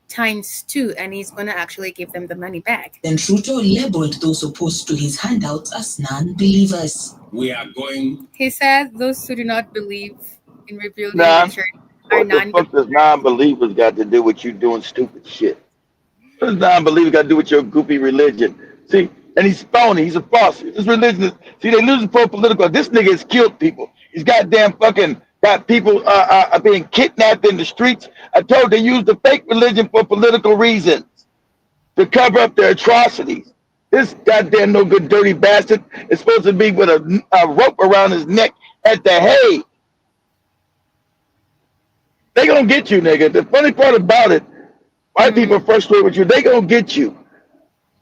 ×2, and he's going to actually give them the money back. Then Ruto labeled those opposed to his handouts as non-believers. We are going... He said those who do not believe in rebuilding the church are non-believers. What the fuck does non-believers got to do with you doing stupid shit? What does non-believers got to do with your goofy religion? See, and he's phony, he's a false. This religion is... See, they lose it for political. This nigga has killed people. He's goddamn fucking... got people being kidnapped in the streets. I told they use the fake religion for political reasons, to cover up their atrocities. This goddamn no good dirty bastard is supposed to be with a rope around his neck at the Hague. They gonna get you, nigga. The funny part about it, white people are frustrated with you. They gonna get you,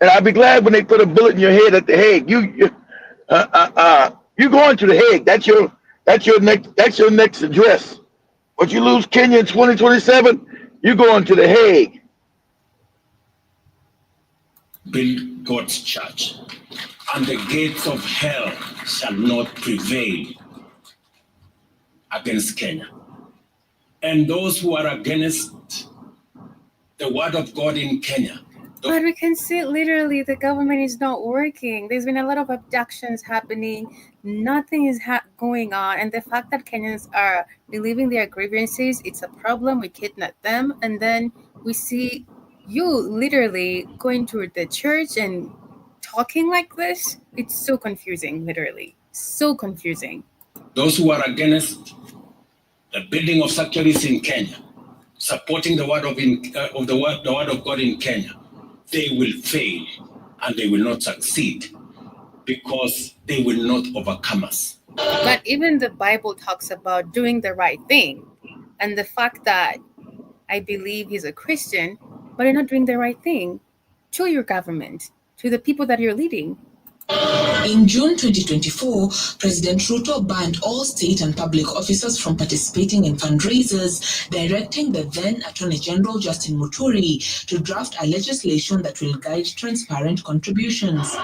and I'll be glad when they put a bullet in your head at the Hague. You going to the Hague? That's your next address. Once you lose Kenya in 2027, you're going to the Hague. Build God's church, and the gates of hell shall not prevail against Kenya. And those who are against the word of God in Kenya. But we can see literally the government is not working. There's been a lot of abductions happening. Nothing is going on. And the fact that Kenyans are relieving their grievances, it's a problem. We kidnap them. And then we see you literally going to the church and talking like this. It's so confusing, literally. So confusing. Those who are against the building of sanctuaries in Kenya, supporting the word of God in Kenya, they will fail and they will not succeed because they will not overcome us. But even the Bible talks about doing the right thing. And the fact that I believe he's a Christian, but you're not doing the right thing to your government, to the people that you're leading. In June 2024, President Ruto banned all state and public officers from participating in fundraisers, directing the then Attorney General Justin Muturi to draft a legislation that will guide transparent contributions.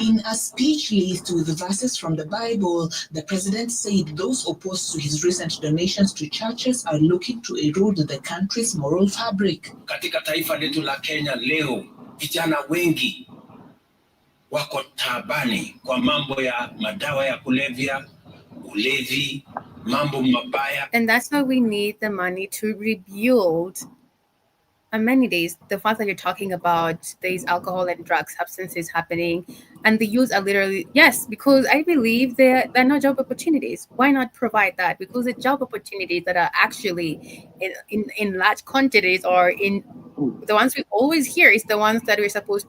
In a speech laced with verses from the Bible, the president said those opposed to his recent donations to churches are looking to erode the country's moral fabric. Katika taifa letu la Kenya leo, vijana wengi wako taabani kwa mambo ya madawa ya kulevya, ulevi, mambo mabaya. And that's why we need the money to rebuild amenities. The fact that you're talking about these alcohol and drug substances happening, and the youth are literally, yes, because I believe there are no job opportunities. Why not provide that? Because the job opportunities that are actually in large quantities, or in the ones we always hear, is the ones that they're supposed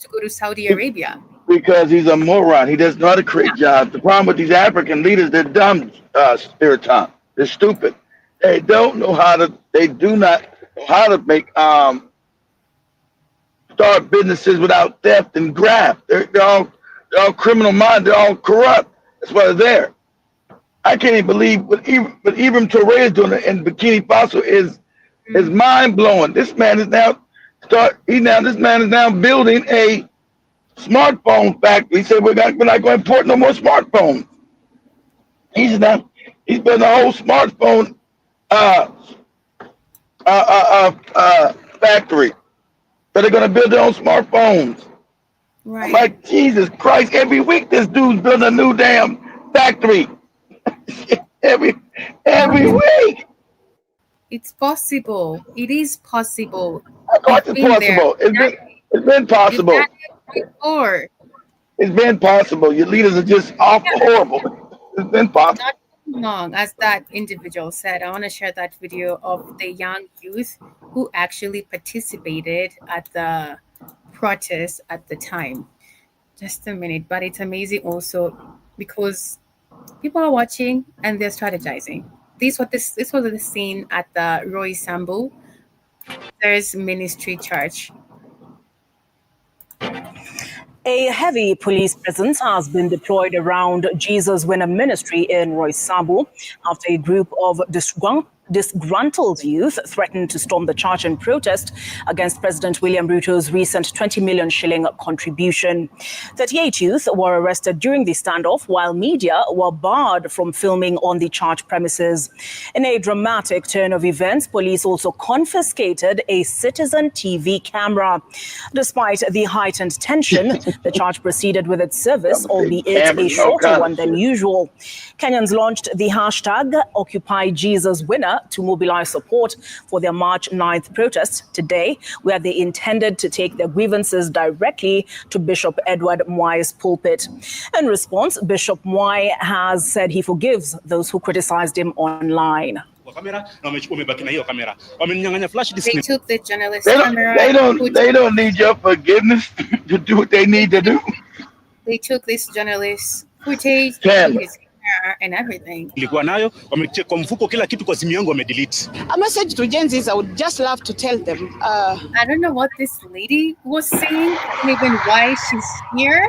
to go to Saudi Arabia. Because he's a moron. He doesn't know how to create jobs. The problem with these African leaders, they're dumb, Spiriton. They're stupid. They don't know how to, they do not know how to make, start businesses without theft and graft. They're all criminal minded. They're all corrupt. That's why they're there. I can't even believe what Ibram Touré is doing in Bikini Faso is mind blowing. This man is now this man is now building a smartphone factory. He said we're not going to import no more smartphones. He's building a whole smartphone factory. So they're going to build their own smartphones. Right. I'm like, Jesus Christ, every week this dude's building a new damn factory. every week. It's possible. It is possible. Of course it's possible. It's been possible. Before. It's been possible. Your leaders are just awful, horrible. It's been possible. Not long, as that individual said. I want to share that video of the young youth who actually participated at the protest at the time. Just a minute, but it's amazing also because people are watching and they're strategizing. This was the scene at the Roy Sambu. There's Ministry Church. A heavy police presence has been deployed around Jesus Winner Ministry in Roysambu after a group of disgruntled youth threatened to storm the church in protest against President William Ruto's recent 20 million shilling contribution. 38 youth were arrested during the standoff, while media were barred from filming on the church premises. In a dramatic turn of events, police also confiscated a Citizen TV camera. Despite the heightened tension, the church proceeded with its service, albeit a shorter one than usual. Kenyans launched the hashtag Occupy Jesus Winner to mobilize support for their March 9th protest today, where they intended to take their grievances directly to Bishop Edward Mwai's pulpit. In response, Bishop Mwai has said he forgives those who criticized him online. They took the journalist's camera. They don't need your forgiveness to do what they need to do. They took this journalist's footage, and everything. A message to Gen Zs, I would just love to tell them. I don't know what this lady was saying. I don't even why she's here.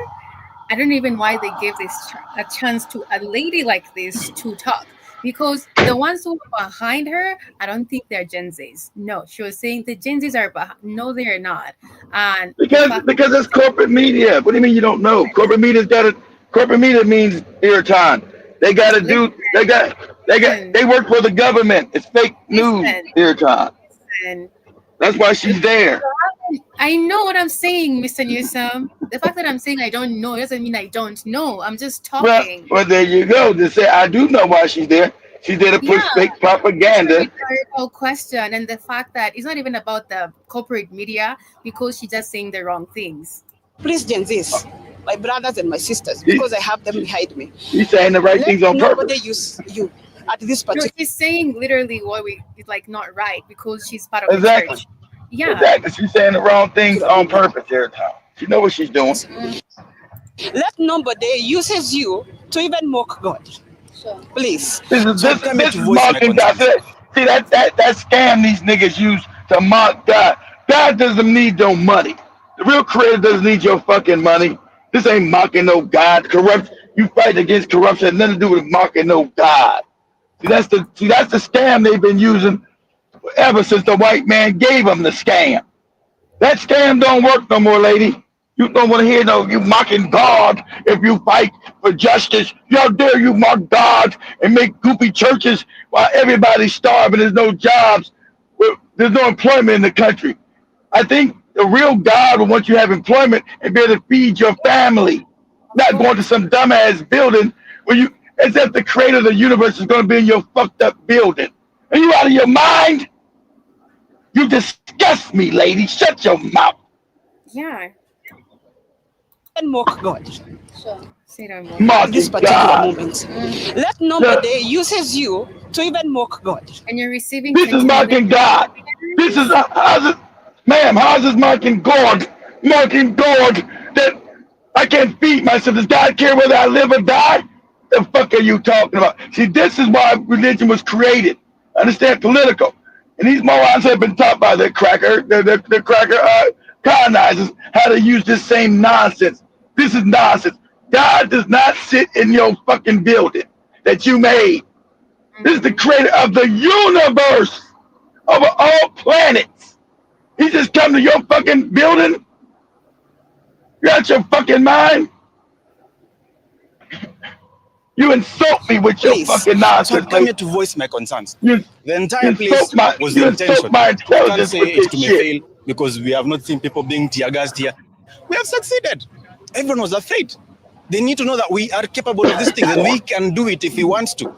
I don't even why they gave this a chance to a lady like this to talk. Because the ones who are behind her, I don't think they're Gen Zs. No, she was saying the Gen Zs are behind. No, they are not. And because it's corporate media. What do you mean you don't know? Corporate media's got it. Corporate media means airtime. They got to do. They work for the government. It's fake news airtime. That's why she's there. I know what I'm saying, Mr. Newsom. The fact that I'm saying I don't know doesn't mean I don't know. I'm just talking. Well, there you go. Just say I do know why she's there. She's there to push fake propaganda. It's a rhetorical question, and the fact that it's not even about the corporate media because she's just saying the wrong things. Please, Gen Zs, my brothers and my sisters, because I have them behind me. She's saying the right things on purpose. Nobody use you at this particular. She's saying literally what is like not right because she's part of the church. Yeah. Exactly. She's saying the wrong things on purpose every time. She knows what she's doing. Let nobody uses you to even mock God. Sure. Please. This is mocking God. See that scam these niggas use to mock God. God doesn't need no money. The real creator doesn't need your fucking money. This ain't mocking no God. Corrupt. You fight against corruption. It has nothing to do with mocking no God. See that's the scam they've been using ever since the white man gave them the scam. That scam don't work no more, lady. You don't want to hear no you mocking God if you fight for justice. How dare you mock God and make goopy churches while everybody's starving, there's no jobs, there's no employment in the country. I think the real God will want you to have employment and be able to feed your family, not going to some dumbass building where you, as if the creator of the universe is going to be in your fucked up building. Are you out of your mind? You disgust me, lady. Shut your mouth. Yeah. And mock God. Sure. Say that more. In Mocking this particular God. moment. Let nobody uses you to even mock God. And you're receiving This is 20 mocking million. God. This is how's it, ma'am? How's this mocking God? Mocking God that I can't feed myself. Does God care whether I live or die? The fuck are you talking about? See, this is why religion was created. Understand, political. And these morons have been taught by the cracker colonizers how to use this same nonsense. This is nonsense. God does not sit in your fucking building that you made. This is the creator of the universe, over all planets. He just come to your fucking building? You out your fucking mind? You insult me with your fucking So nonsense, I've come here lady. to voice my concerns. You The entire insult place my was the intention. my I can't intelligence say with it this may shit. fail because we have not seen people being tear gassed here. We have succeeded. Everyone was afraid. They need to know that we are capable of these things and we can do it if we want to.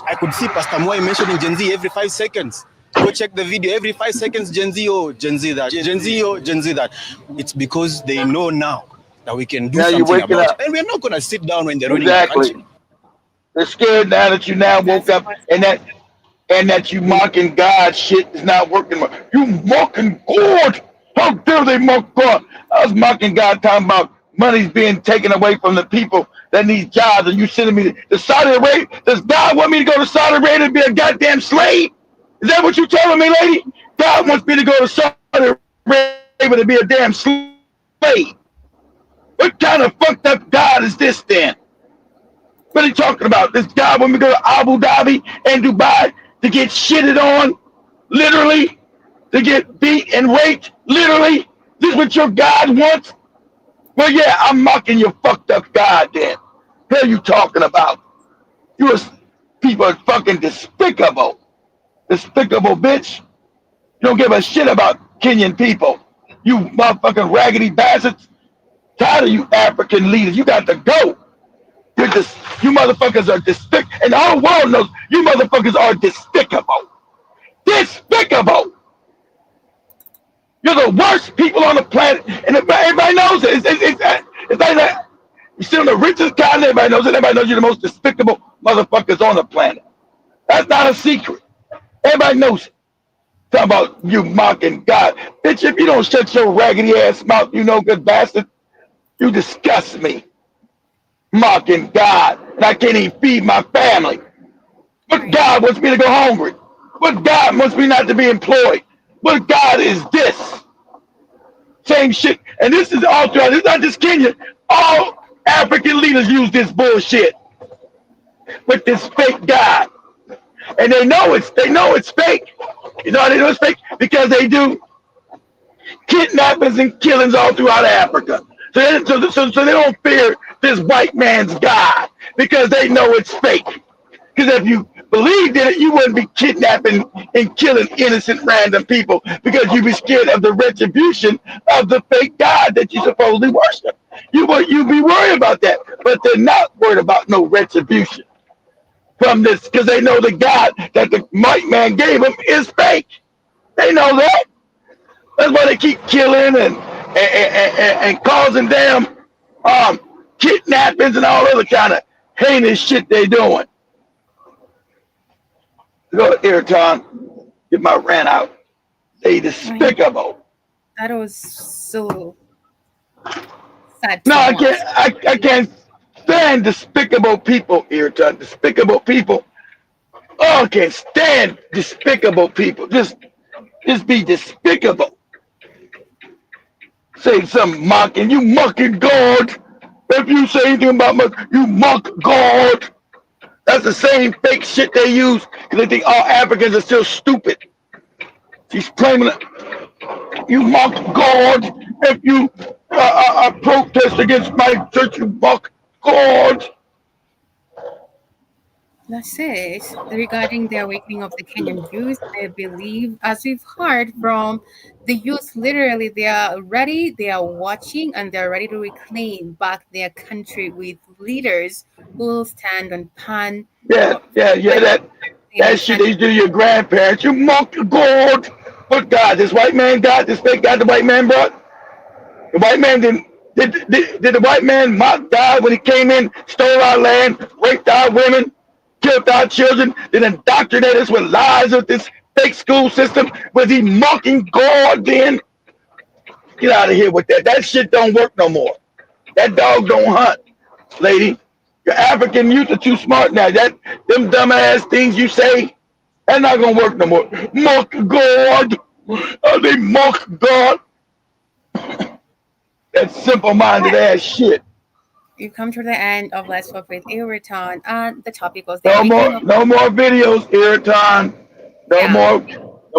I could see Pastor Moy mentioning Gen Z every 5 seconds. Go check the video every 5 seconds. Gen Z, oh, Gen Z that. Gen Z, oh, Gen Z that. It's because they know now that we can do Now you're something waking about it. up. And we're not going to sit down when they're running our Exactly. country. They're scared now that you now woke up and that you mocking God shit is not working. You mocking God. How dare they mock God? I was mocking God talking about money's being taken away from the people that need jobs, and you sending me to Saudi Arabia. Does God want me to go to Saudi Arabia and be a goddamn slave? Is that what you telling me, lady? God wants me to go to Saudi Arabia to be a damn slave. What kind of fucked up God is this then? What are you talking about? This guy when we go to Abu Dhabi and Dubai to get shitted on, literally, to get beat and raped, literally. This is what your God wants? Well, yeah, I'm mocking your fucked up God then. What are you talking about? You people are fucking despicable. Despicable bitch. You don't give a shit about Kenyan people. You motherfucking raggedy bastards. Tired of you African leaders. You got to go. You motherfuckers are despicable. And the whole world knows you motherfuckers are despicable. Despicable. You're the worst people on the planet. And everybody knows it. It's like that. You're still the richest continent. Everybody knows it. Everybody knows you're the most despicable motherfuckers on the planet. That's not a secret. Everybody knows it. Talking about you mocking God. Bitch, if you don't shut your raggedy ass mouth, you no good bastard, you disgust me. Mocking God. And I can't even feed my family. What God wants me to go hungry? What God wants me not to be employed? What God is this? Same shit. And this is all throughout. It's not just Kenya. All African leaders use this bullshit with this fake God. And they know it's fake. You know how they know it's fake? Because they do kidnappings and killings all throughout Africa. So they don't fear this white man's God because they know it's fake. Because if you believed in it, you wouldn't be kidnapping and killing innocent random people because you'd be scared of the retribution of the fake God that you supposedly worship. You'd be worried about that, but they're not worried about no retribution from this because they know the God that the white man gave them is fake. They know that. That's why they keep killing and causing damn kidnappings and all other kind of heinous shit they doing. Go here, Tom. Get my rant out. They despicable. That was so sad. No, I can't stand despicable people, Earton. Despicable people. Oh, I can't stand despicable people. Just be despicable. Say something mocking. You mocking God. If you say anything about you mock God. That's the same fake shit they use because they think all Africans are still stupid. She's claiming You mock God. If you protest against my church, you mock God. That's it. Regarding the awakening of the Kenyan youth, I believe, as we've heard from the youth, literally, they are ready, they are watching, and they're ready to reclaim back their country with leaders who will stand on pan. Yeah. That shit they do to your grandparents. You mock God. What God? This white man God? This fake God the white man brought? The white man did the white man mock God when he came in, stole our land, raped our women, killed our children, then indoctrinated us with lies with this fake school system? Was he mocking God then? Get out of here with that. That shit don't work no more. That dog don't hunt, lady. Your African youth are too smart now. Them dumbass things you say, that's not gonna work no more. Mock God. They mock God. That simple-minded ass shit. You come to the end of Let's Talk with Ayrton, and the topic was no more videos, Ayrton. No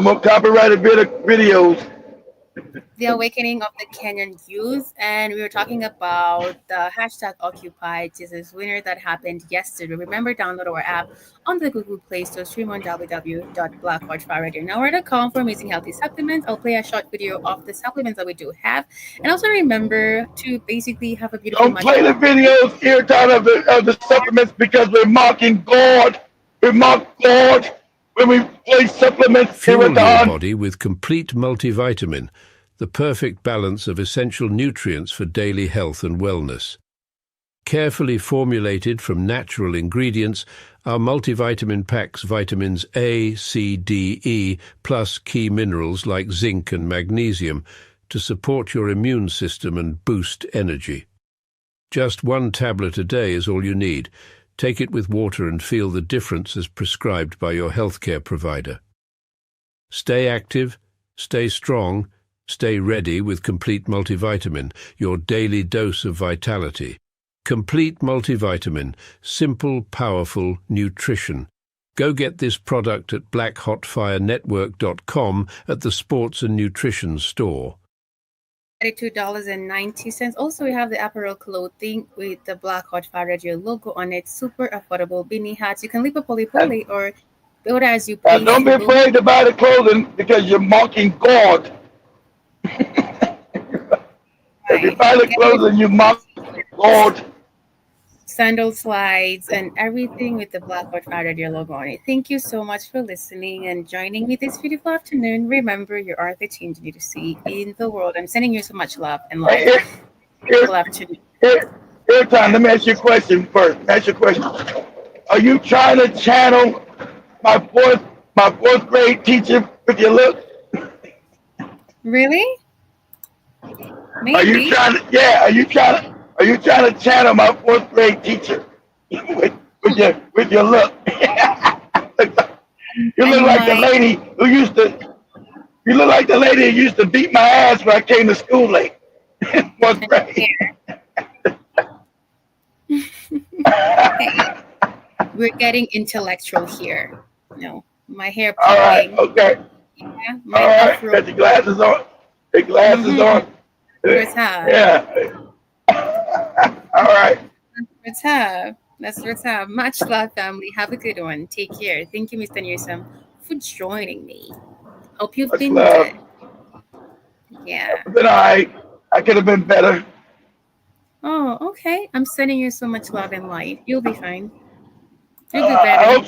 more copyrighted videos. the awakening of the Kenyan youth, and we were talking about the hashtag Occupy Jesus winner that happened yesterday. Remember, download our app on the Google Play Store, stream on www.blackwatchfireradionetwork.com for amazing healthy supplements. I'll play a short video of the supplements that we do have, and also remember to basically have a beautiful. Don't play the videos, Ayrton, of the supplements because we're mocking God. We mock God when we play supplements. Fuel your body with complete multivitamin, the perfect balance of essential nutrients for daily health and wellness. Carefully formulated from natural ingredients, our multivitamin packs vitamins A, C, D, E, plus key minerals like zinc and magnesium to support your immune system and boost energy. Just one tablet a day is all you need. Take it with water and feel the difference as prescribed by your healthcare provider. Stay active, stay strong, stay ready with Complete Multivitamin, your daily dose of vitality. Complete Multivitamin, simple, powerful nutrition. Go get this product at blackhotfirenetwork.com at the Sports and Nutrition store. $32.90. Also, we have the apparel clothing with the Black Hot Fire Radio logo on it. Super affordable beanie hats. You can leave a poly or build as you please. Don't be afraid to buy the clothing because you're mocking God. If you buy the clothing, you mock God. Sandal slides and everything with the Black Hot Fire Radio logo on it. Thank you so much for listening and joining me this beautiful afternoon. Remember, you are the change you need to see in the world. I'm sending you so much love and light. Ayrton, let me ask you a question first. Are you trying to channel my fourth grade teacher with your look? Really? Maybe. Are you trying to channel my fourth grade teacher with your look? You look like the lady who used to beat my ass when I came to school late. Fourth grade. We're getting intellectual here. No, my hair. All right. Okay. Yeah. All right. Got your glasses on. On. Yeah. All right. That's what's up. Much love, family. Have a good one. Take care. Thank you, Mr. Newsom, for joining me. Hope you've been good. Yeah. I've been all right. I could have been better. Oh, okay. I'm sending you so much love and light. You'll be fine. You'll be better. I hope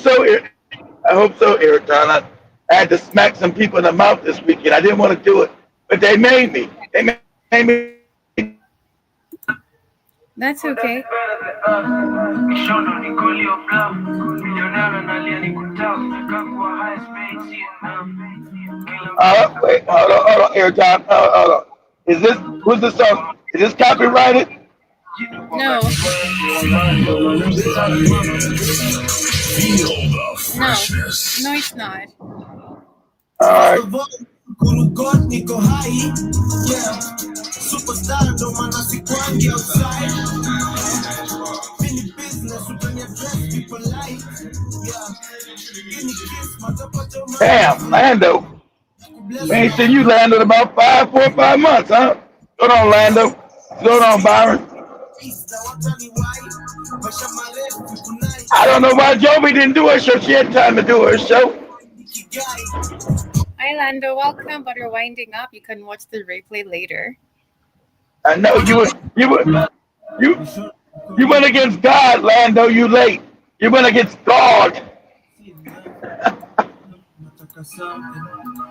so, Ayrton. I had to smack some people in the mouth this weekend. I didn't want to do it, but they made me. That's okay. Wait, hold on, Ayrton. Hold on. Who's this song? Is this copyrighted? No. Feel the freshness. No, it's not. All right. Damn, Lando. We ain't seen you land in about 4 or 5 months, huh? Go on, Lando. Go on, Byron. I don't know why Jovi didn't do her show. She had time to do her show. Hi, Lando. Welcome, but you're winding up. You can watch the replay later. I know you went against God, Lando. You late. You went against God.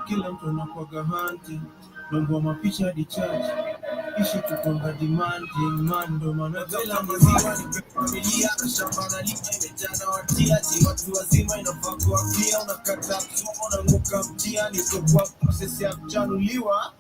Kila mtu anakuwaga hunting, mambo mapicha di church, ishi tukonga demanding, mando manazela maziwa ni familia, shamba na lima imejana watiaji, watu wazima inafaa kuwapia, unakata msumo, unanguka mtia, ni kwa process ya kuchanuliwa,